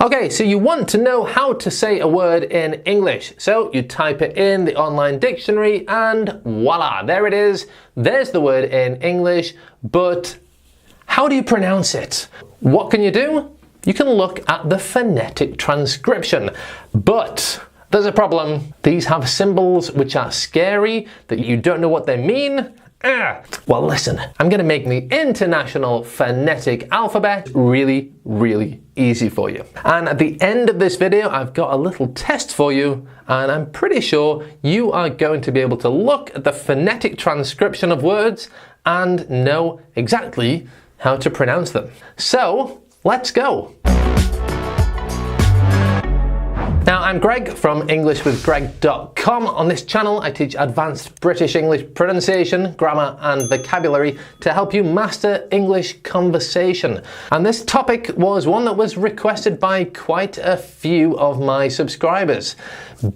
Okay, so you want to know how to say a word in English. So you type it in the online dictionary and voila, there it is. There's the word in English, but how do you pronounce it? What can you do? You can look at the phonetic transcription, but there's a problem. These have symbols which are scary, that you don't know what they mean. Well, listen, I'm going to make the International Phonetic Alphabet really, really easy for you. And at the end of this video, I've got a little test for you, and I'm pretty sure you are going to be able to look at the phonetic transcription of words and know exactly how to pronounce them. So, let's go. Now, I'm Greg from EnglishWithGreg.com. On this channel, I teach advanced British English pronunciation, grammar, and vocabulary to help you master English conversation. And this topic was one that was requested by quite a few of my subscribers.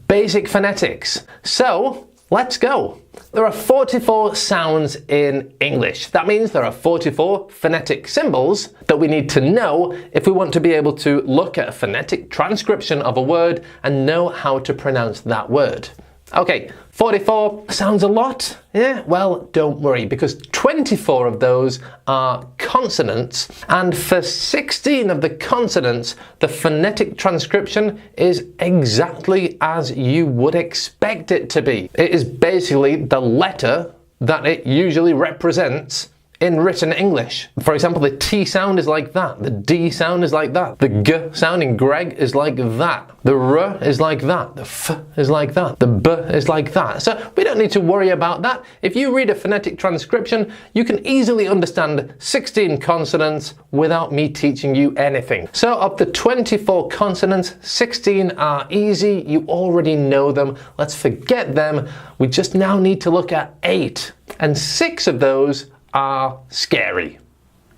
Basic phonetics. So, let's go. There are 44 sounds in English. That means there are 44 phonetic symbols that we need to know if we want to be able to look at a phonetic transcription of a word and know how to pronounce that word. Okay, 44 sounds a lot? Yeah, well, don't worry, because 24 of those are consonants, and for 16 of the consonants, the phonetic transcription is exactly as you would expect it to be. It is basically the letter that it usually represents in written English. For example, the T sound is like that, the D sound is like that, the G sound in Greg is like that, the R is like that, the F is like that, the B is like that. So we don't need to worry about that. If you read a phonetic transcription, you can easily understand 16 consonants without me teaching you anything. So of the 24 consonants, 16 are easy, you already know them, let's forget them. We just now need to look at 8, and 6 of those are scary,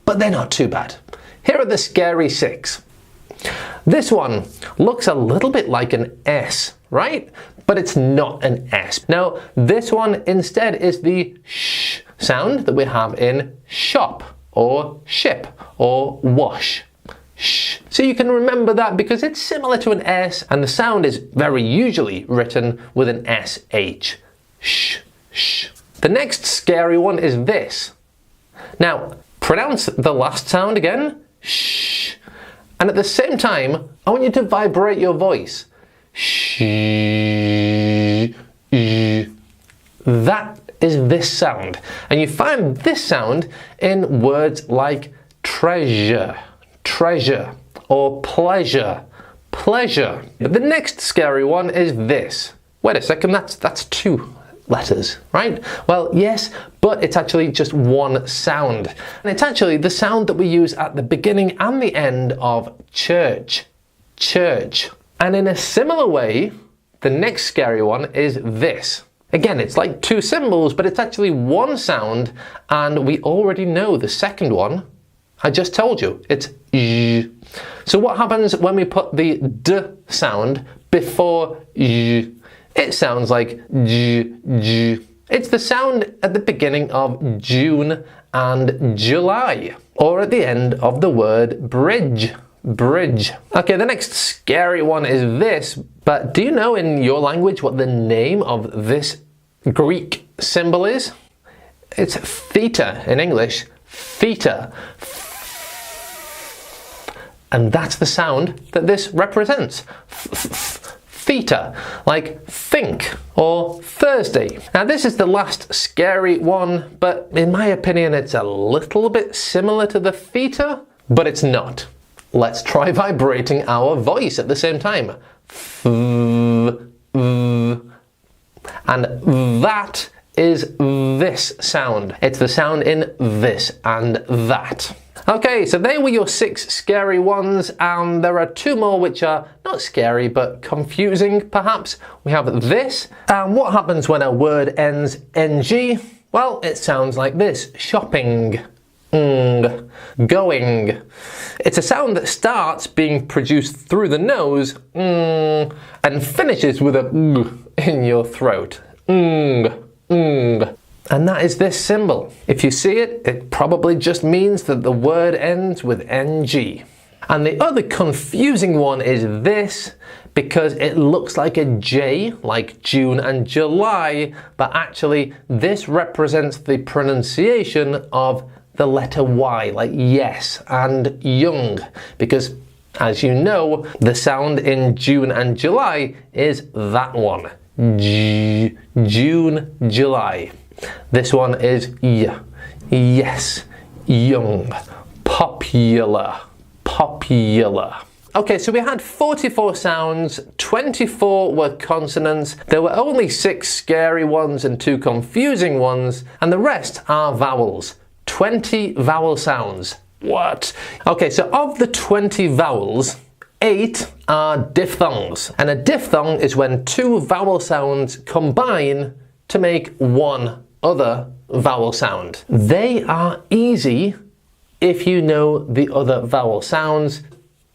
but they're not too bad. Here are the scary 6. This one looks a little bit like an S, right? But it's not an S. No, this one instead is the sh sound that we have in shop or ship or wash. Shh. So you can remember that because it's similar to an S and the sound is very usually written with an SH. Shh, shh. The next scary one is this. Now, pronounce the last sound again, shh, and at the same time, I want you to vibrate your voice. Shh, that is this sound, and you find this sound in words like treasure, treasure, or pleasure, pleasure. The next scary one is this. Wait a second, that's 2 letters, right? Well, yes, but it's actually just one sound. And it's actually the sound that we use at the beginning and the end of church, church. And in a similar way, the next scary one is this. Again, it's like 2 symbols, but it's actually one sound, and we already know the second one. I just told you, it's j. So what happens when we put the d sound before j? It sounds like j, j. It's the sound at the beginning of June and July, or at the end of the word bridge, bridge. Okay, the next scary one is this, but do you know in your language what the name of this Greek symbol is? It's theta in English, theta. And that's the sound that this represents. Theta, like think or Thursday. Now this is the last scary one, but in my opinion it's a little bit similar to the theta, but it's not. Let's try vibrating our voice at the same time. And that is this sound. It's the sound in this and that. Okay, so they were your 6 scary ones, and there are 2 more which are not scary but confusing perhaps. We have this, and what happens when a word ends ng? Well, it sounds like this: shopping, going. It's a sound that starts being produced through the nose and finishes with a in your throat. And that is this symbol. If you see it, it probably just means that the word ends with ng. And the other confusing one is this, because it looks like a J, like June and July, but actually this represents the pronunciation of the letter Y, like yes and young, because as you know, the sound in June and July is that one. June, July. This one is Y, yes, young, popular, popular. Okay, so we had 44 sounds, 24 were consonants, there were only 6 scary ones and 2 confusing ones, and the rest are vowels. 20 vowel sounds. What? Okay, so of the 20 vowels, 8 are diphthongs. And a diphthong is when 2 vowel sounds combine to make one other vowel sound. They are easy if you know the other vowel sounds.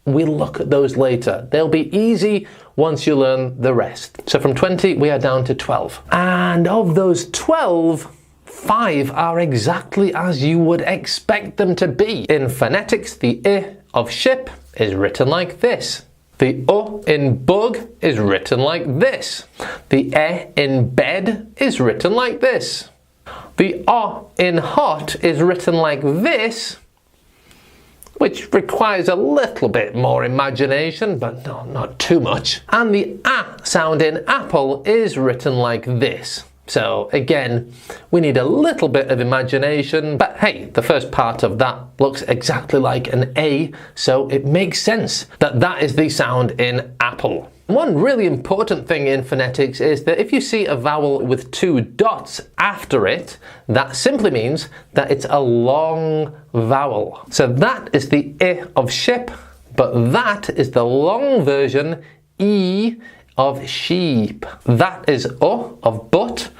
We'll look at those later. They'll be easy once you learn the rest. So from 20, we are down to 12. And of those 12, 5 are exactly as you would expect them to be. In phonetics, the I of ship is written like this. The U in bug is written like this. The E in bed is written like this. The O in hot is written like this, which requires a little bit more imagination, but no, not too much. And the A sound in apple is written like this. So again, we need a little bit of imagination, but hey, the first part of that looks exactly like an A, so it makes sense that that is the sound in apple. One really important thing in phonetics is that if you see a vowel with 2 dots after it, that simply means that it's a long vowel. So that is the I of ship, but that is the long version, E of sheep. That is U of butt,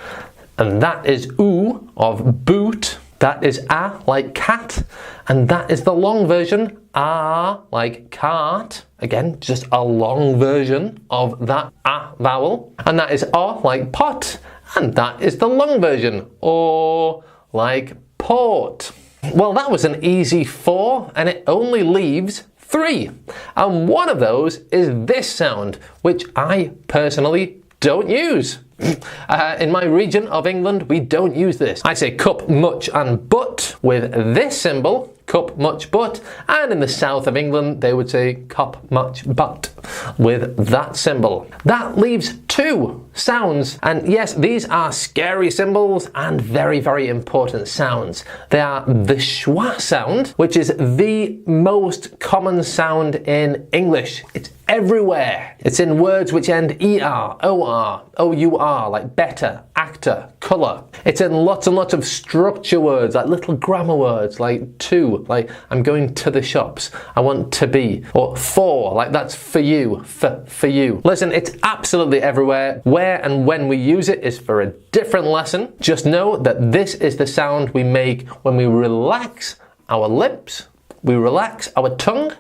and that is U of boot. That is A like cat, and that is the long version, A like cart. Again, just a long version of that A vowel. And that is O like pot, and that is the long version, O like port. Well, that was an easy 4, and it only leaves 3. And one of those is this sound, which I personally don't use. In my region of England, we don't use this. I say cup, much and butt with this symbol, cup, much, butt, and in the south of England they would say cup, much, butt with that symbol. That leaves 2 sounds, and yes, these are scary symbols and very, very important sounds. They are the schwa sound, which is the most common sound in English. It's everywhere. It's in words which end ER, OR, OUR, like better, actor, colour. It's in lots and lots of structure words, like little grammar words, like to, like I'm going to the shops, I want to be, or for, like that's for you, for you. Listen, it's absolutely everywhere. Where and when we use it is for a different lesson. Just know that this is the sound we make when we relax our lips, we relax our tongue,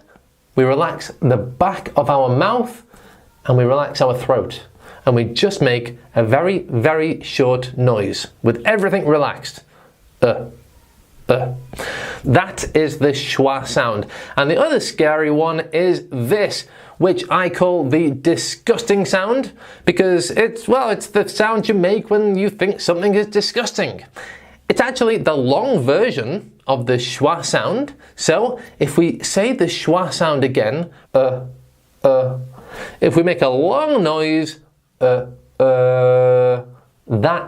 we relax the back of our mouth, and we relax our throat. And we just make a very, very short noise with everything relaxed. That is the schwa sound. And the other scary one is this, which I call the disgusting sound, because it's the sound you make when you think something is disgusting. It's actually the long version of the schwa sound. So if we say the schwa sound again, if we make a long noise, that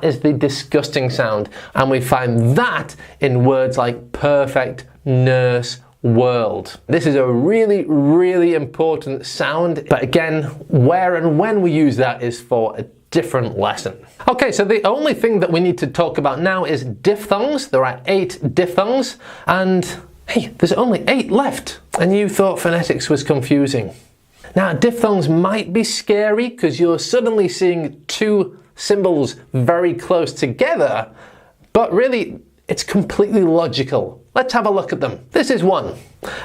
is the disgusting sound. And we find that in words like perfect, nurse, world. This is a really, really important sound, but again, where and when we use that is for a different lesson. Okay, so the only thing that we need to talk about now is diphthongs. There are 8 diphthongs, and hey, there's only 8 left. And you thought phonetics was confusing. Now, diphthongs might be scary because you're suddenly seeing 2 symbols very close together, but really, it's completely logical. Let's have a look at them. This is one.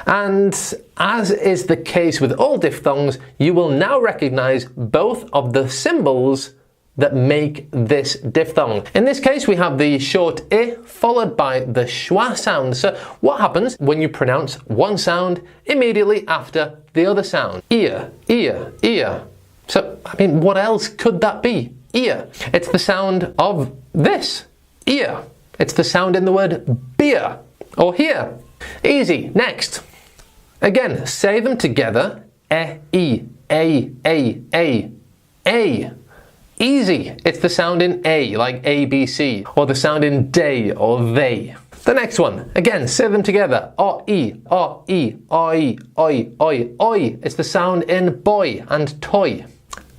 And as is the case with all diphthongs, you will now recognize both of the symbols that make this diphthong. In this case, we have the short I followed by the schwa sound. So what happens when you pronounce one sound immediately after the other sound? Ear, ear, ear. So, I mean, what else could that be? Ear. It's the sound of this. Ear. It's the sound in the word beer or here. Easy. Next. Again, say them together. E, A. Easy. It's the sound in A, like ABC, or the sound in day or they. The next one. Again, say them together. O-E, O-E, oi, oi, oi, oi. It's the sound in boy and toy.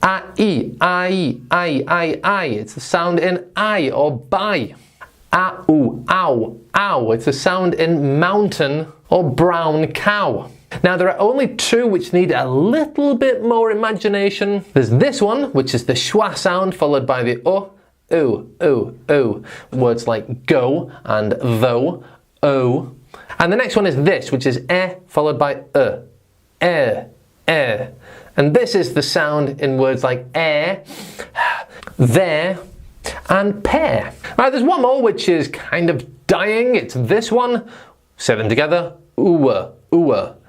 A-E, I, I. It's the sound in I or buy. A-oo, ow, ow. It's the sound in mountain or brown cow. Now there are only two which need a little bit more imagination. There's this one, which is the schwa sound followed by the o, oo. Words like go and though, o. And the next one is this, which is followed by e. And this is the sound in words like there, and pair. Right, there's one more which is kind of dying. It's this one. Say them together. Ooh.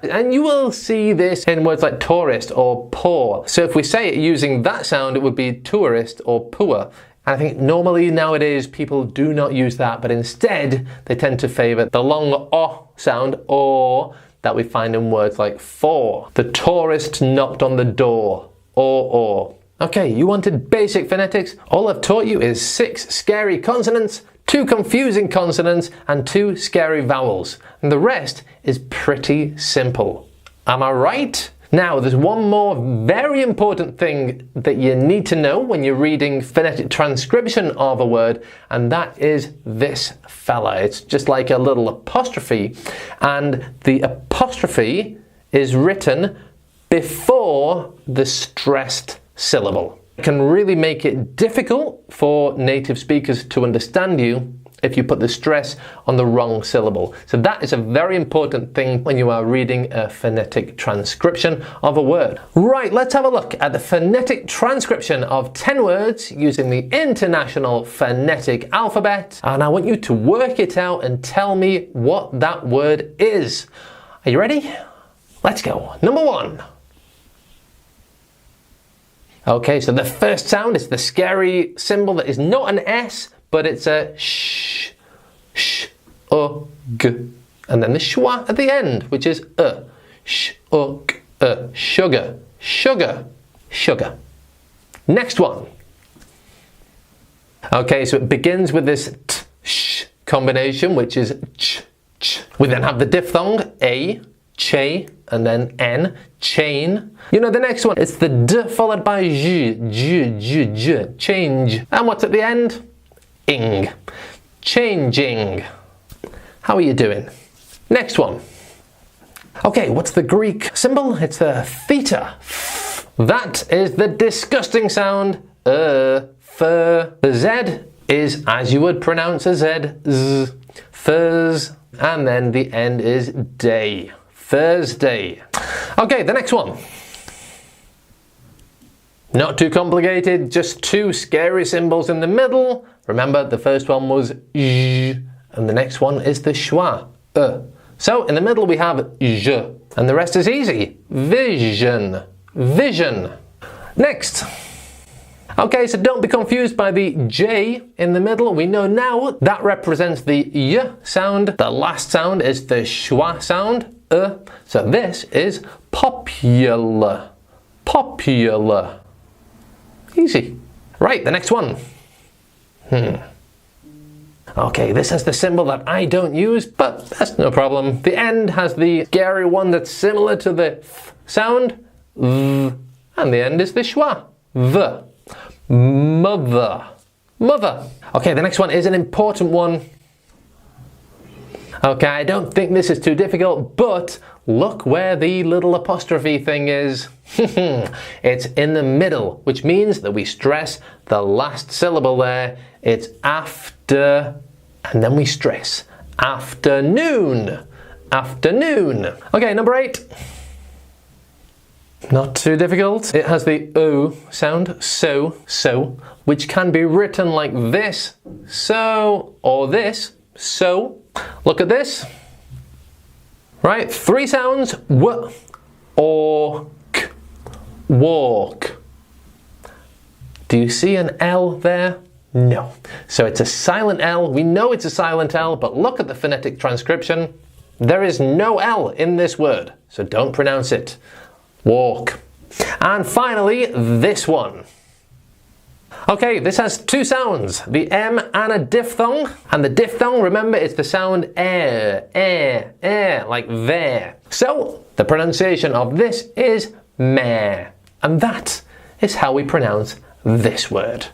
And you will see this in words like tourist or poor. So if we say it using that sound, it would be tourist or poor. And I think normally nowadays people do not use that, but instead they tend to favour the long o sound or that we find in words like for. The tourist knocked on the door. Or. Okay, you wanted basic phonetics? All I've taught you is 6 scary consonants, 2 confusing consonants, and 2 scary vowels. And the rest is pretty simple. Am I right? Now, there's one more very important thing that you need to know when you're reading phonetic transcription of a word, and that is this fella. It's just like a little apostrophe, and the apostrophe is written before the stressed syllable. It can really make it difficult for native speakers to understand you if you put the stress on the wrong syllable. So that is a very important thing when you are reading a phonetic transcription of a word. Right, let's have a look at the phonetic transcription of 10 words using the International Phonetic Alphabet. And I want you to work it out and tell me what that word is. Are you ready? Let's go. Number 1. Okay, so the first sound is the scary symbol that is not an S, but it's a sh, g. And then the schwa at the end, which is sh, sugar, sugar. Next one. Okay, so it begins with this t, sh combination, which is ch. We then have the diphthong, a, che, and then n, chain. You know the next one, it's the d followed by j, change. And what's at the end? Ing, changing. How are you doing? Next one. Okay, what's the Greek symbol? It's the theta. That is the disgusting sound, fur. The Z is as you would pronounce a Z, z, furs. And then the end is day, Thursday. Okay, the next one. Not too complicated, just 2 scary symbols in the middle. Remember, the first one was j, and the next one is the schwa, So in the middle we have j, and the rest is easy. Vision, vision. Next. Okay, so don't be confused by the J in the middle. We know now that represents the Y sound. The last sound is the schwa sound, So this is popular, popular. Easy. Right, the next one. Okay, this has the symbol that I don't use, but that's no problem. The end has the scary one that's similar to the th sound, v, and the end is the schwa, v. Mother, mother. Okay, the next one is an important one. Okay, I don't think this is too difficult, but look where the little apostrophe thing is. It's in the middle, which means that we stress the last syllable there. It's after, and then we stress afternoon, afternoon. Okay, number 8. Not too difficult. It has the O sound, so, which can be written like this, so, or this, so. Look at this. Right, 3 sounds, w, or, k, walk. Do you see an L there? No. So it's a silent L. We know it's a silent L, but look at the phonetic transcription. There is no L in this word, so don't pronounce it. Walk. And finally, this one. Okay, this has 2 sounds, the M and a diphthong. And the diphthong, remember, it's the sound like there. So, the pronunciation of this is mare. And that is how we pronounce this word.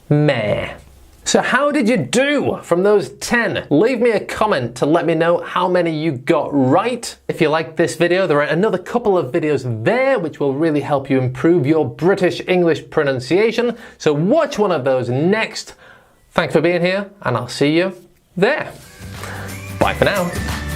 Mare. So how did you do from those 10? Leave me a comment to let me know how many you got right. If you liked this video, there are another couple of videos there which will really help you improve your British English pronunciation. So watch one of those next. Thanks for being here, and I'll see you there. Bye for now.